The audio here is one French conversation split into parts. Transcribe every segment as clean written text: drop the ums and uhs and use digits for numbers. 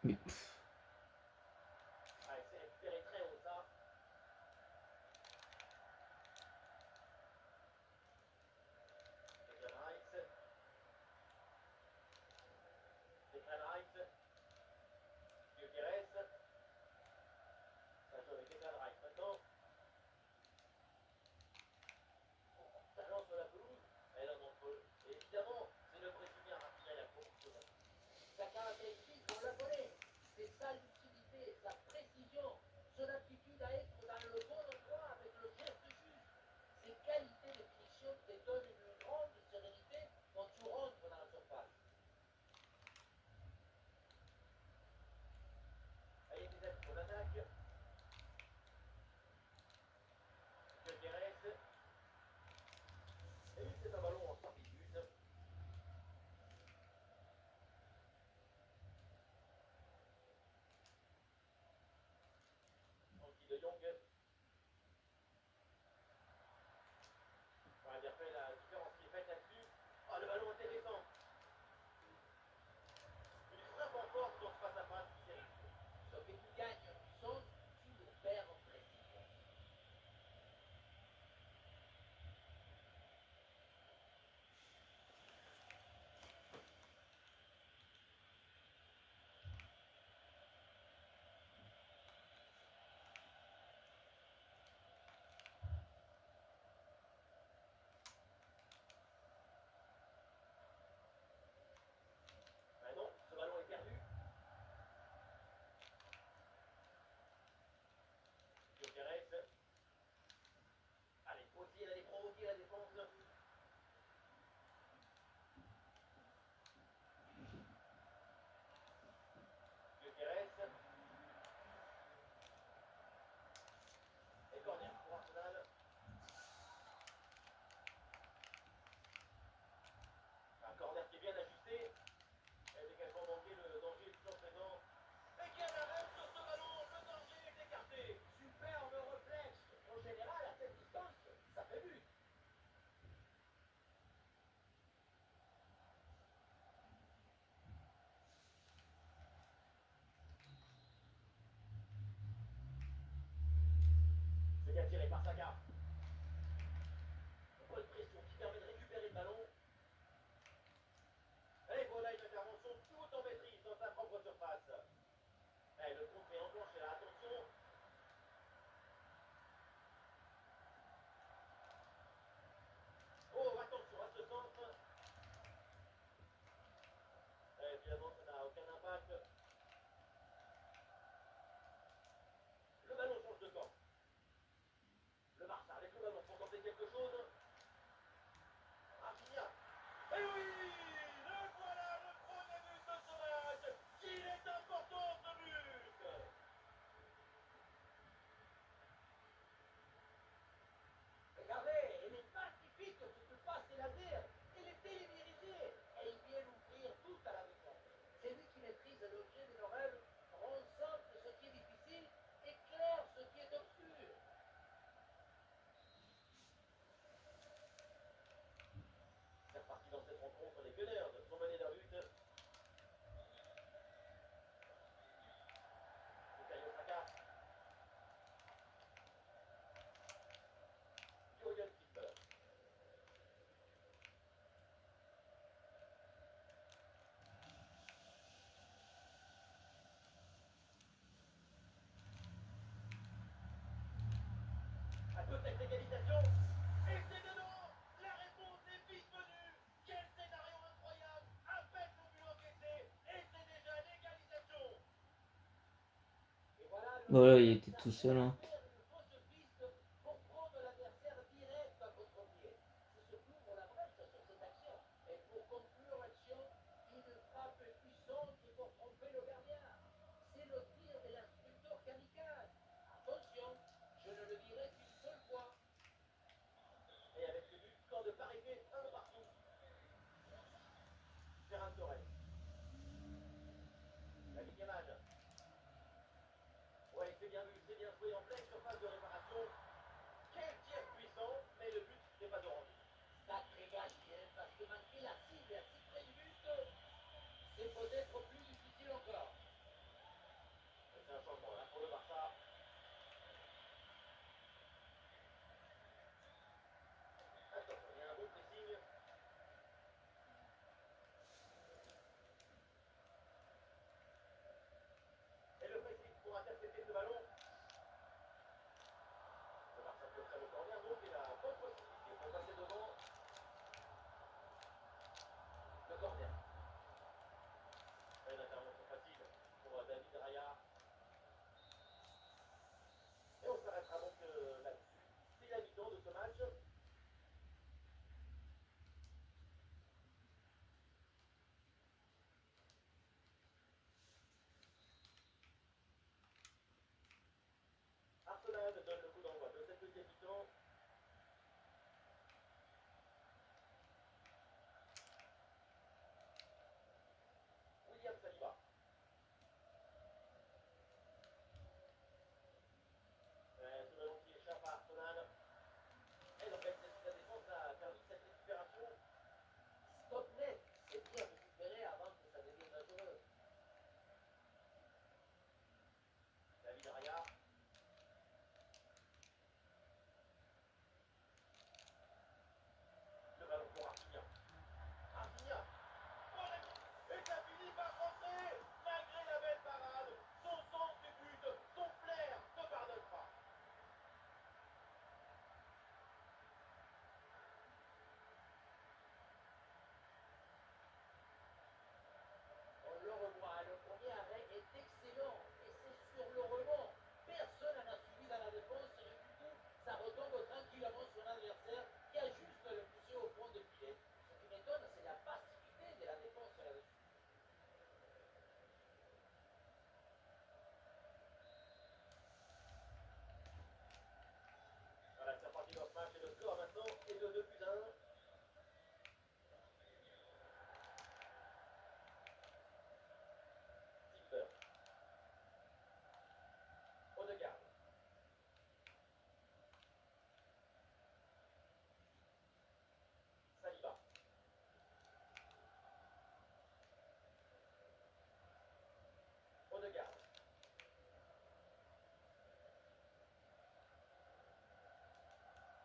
Mais Ah, c'est récupéré très haut ça. Declan Rice. Declan Rice. Gyökeres. Ça joue avec Declan Rice maintenant. Talent sur la pelouse. Elle en entre eux. Et évidemment, c'est le Brésilien Martinelli à production. Sa caractéristique, on la connaît. C'est sa lucidité, sa précision, son aptitude à être dans le bon endroit avec le geste juste. Ses qualités de finition te donnent une grande sérénité quand tu rentres dans la surface. Allez, des aides pour l'attaque. Gyökeres. Et c'est un ballon en certitude. Anki de Jong. On va bien fait la différence qui est faite là-dessus. Oh, le ballon intéressant. Une frappe en force dans ce face-à-face, c'est risqué. Ce que tu gagnes en puissance, tu le perds en précision. Ah non, ce ballon est perdu. Gyökeres. Allez, faut essayer d'aller provoquer la défense. Gyökeres. Et corner pour Arsenal. Un corner qui est bien ajusté. Et également manqué, le danger est toujours présent. Et quel arrêt sur ce ballon. Le danger est écarté. Superbe réflexe. En général, à cette distance, ça fait but. C'est bien tiré par Saka. Bonne pression qui permet de récupérer le ballon. Et voilà une intervention tout en maîtrise dans sa propre surface. Et le contre est enclenché là, attention. Oh, attention à ce centre. Et finalement, ça n'a aucun impact. Le ballon change de camp. Le Barça avec le ballon pour tenter quelque chose. Rafinha. Et oui, le voilà, le premier but de ce match. Il est important ce but. Regardez, elle est magnifique cette passe et la terre. Elle est télédirigée et il vient ouvrir tout à la maison. C'est lui qui maîtrise l'objet de nos rêves, rend simple ce qui est difficile, éclaire ce qui est obscur. C'est reparti dans cette rencontre, les Gunners sont menés d'un but. Bukayo Saka, Jurgen Timber. À peut-être l'égalisation. Et c'est dedans. La réponse est vite venue. Quel scénario incroyable. À peine le but encaissé. Et c'est déjà l'égalisation. Et voilà le but voilà, il qui était tout s'appelle seul. à Hein. faire une fausse piste pour prendre l'adversaire direct à contre-pied. C'est ce qui ouvre la brèche sur cette action. Et pour conclure l'action, une frappe puissante pour tromper le gardien. C'est le tir de l'instructeur kamikaze. Attention, je ne le dirai qu'une seule fois. Et avec ce but, score de parité, un partout. Ferran Torres. La Ligue Mage. Ouais, c'est bien vu, c'est bien joué en pleine surface de réparation. Quel tir puissant, mais le but n'est pas au rendu. Sacré gardien, parce que manquer la cible à si près du but, c'est peut-être plus difficile encore. C'est un changement là pour le Barça. Attention, il y a un bon pressing. Et le pressing pour intercepter ce ballon. Le Barça peut faire le corner, donc il a bonne possibilité pour passer devant. Le corner. Une intervention facile pour David Raya. Et on s'arrêtera donc là-dessus. C'est la mi-temps de ce match. Arsenal donne le coup d'envoi de cette deuxième mi-temps. William Saliba. Ce ballon qui échappe à Arsenal. Et donc, la défense a permis cette récupération. Stop net. C'est bien récupéré avant que ça devienne dangereux. David Raya. Le ballon pour Rafinha. Rafinha. Et ça finit par rentrer. Malgré la belle parade. Son sens du but, son flair ne pardonne pas. On le revoit, le premier arrêt est excellent. Et c'est sur le rebond. Personne n'en a suivi dans la défense. Et du coup, ça retombe tranquillement sur l'adversaire qui a juste le poussé au fond de filet. Ce qui m'étonne, c'est la passivité de la défense là-dessus. Voilà, c'est reparti dans ce match. Et le score maintenant est de 2-1. Timber. Odegaard. Saliba. Odegaard.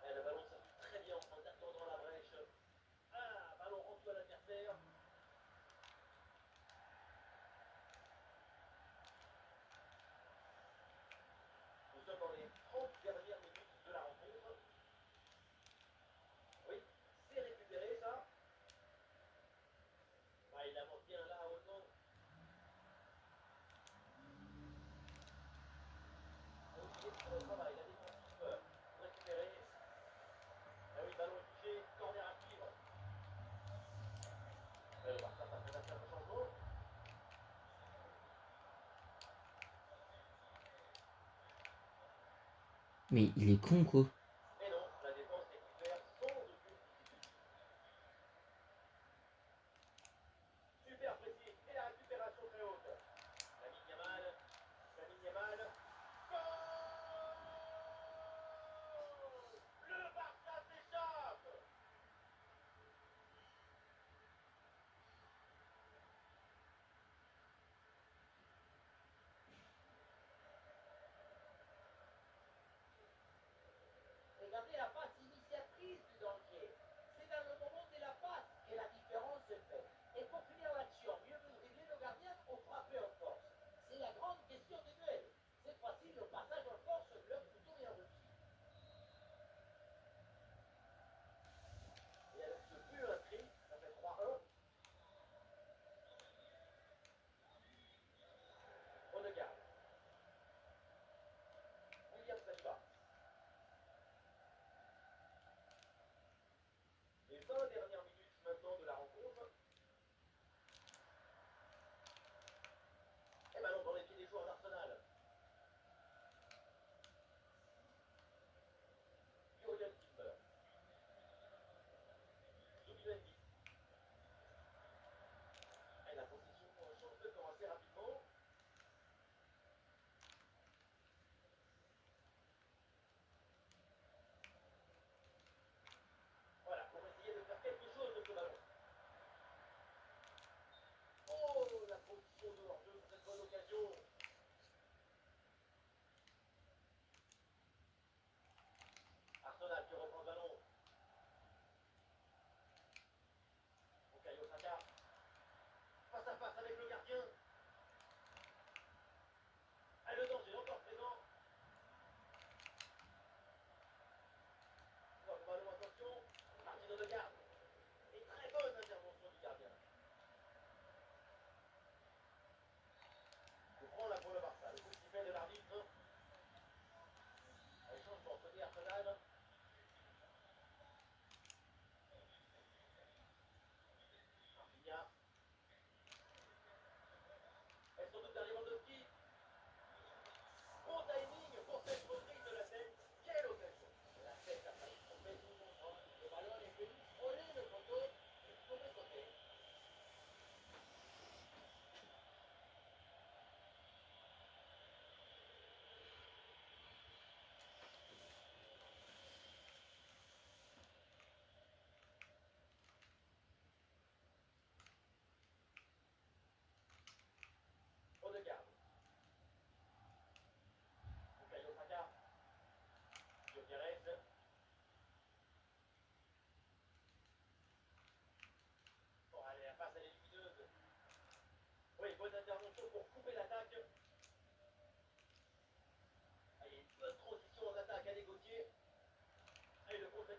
Et le ballon circule très bien en attendant la brèche. Ah, ballon rendu à l'adversaire. Nous sommes dans les 30 dernières minutes de la rencontre. Oui, c'est récupéré ça. Ah, il avance bien là à Olmo. Donc il est sur le travail, la défensive pour récupérer. Ah oui, ballon est touché, corner à suivre. Le Barça passe un certain changement. Mais il est con quoi. Mais non, la défense récupère sans aucune difficulté. Super précis, et la récupération très haute. Lamine Yamal. Goal. Le Barça s'échappe.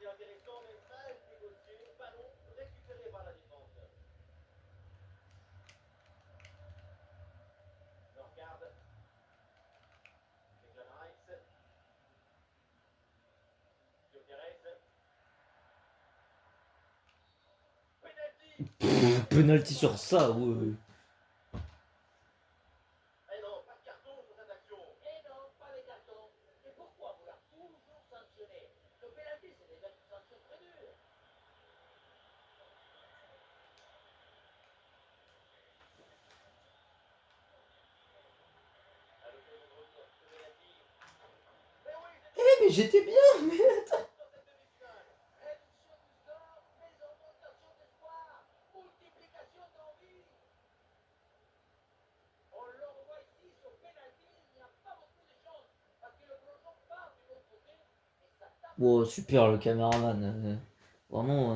été intéressant, mais mal négocié. Ballon récupéré par la défense. On regarde. Declan Rice. Gyökeres. Penalty. Penalty sur ça, ouais. Eh non, pas de carton sur cette action. Eh non, pas les cartons. Et pourquoi vouloir toujours sanctionner? Le penalty, c'est déjà une sanction très dure. À l'occasion de retour, ce penalty. Mais oui, Eh, mais j'étais bien, mais... dans cette demi-finale. Réduction du score, mais augmentation d'espoir. Multiplication d'envie. On le revoit ici sur penalty, il n'y a pas beaucoup de chance. Parce que le peloton part du bon côté et ça tape. Wow, super le caméraman. Vraiment,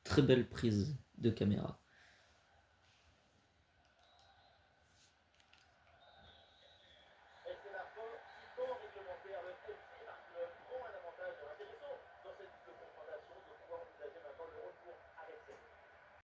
très belle prise de caméra.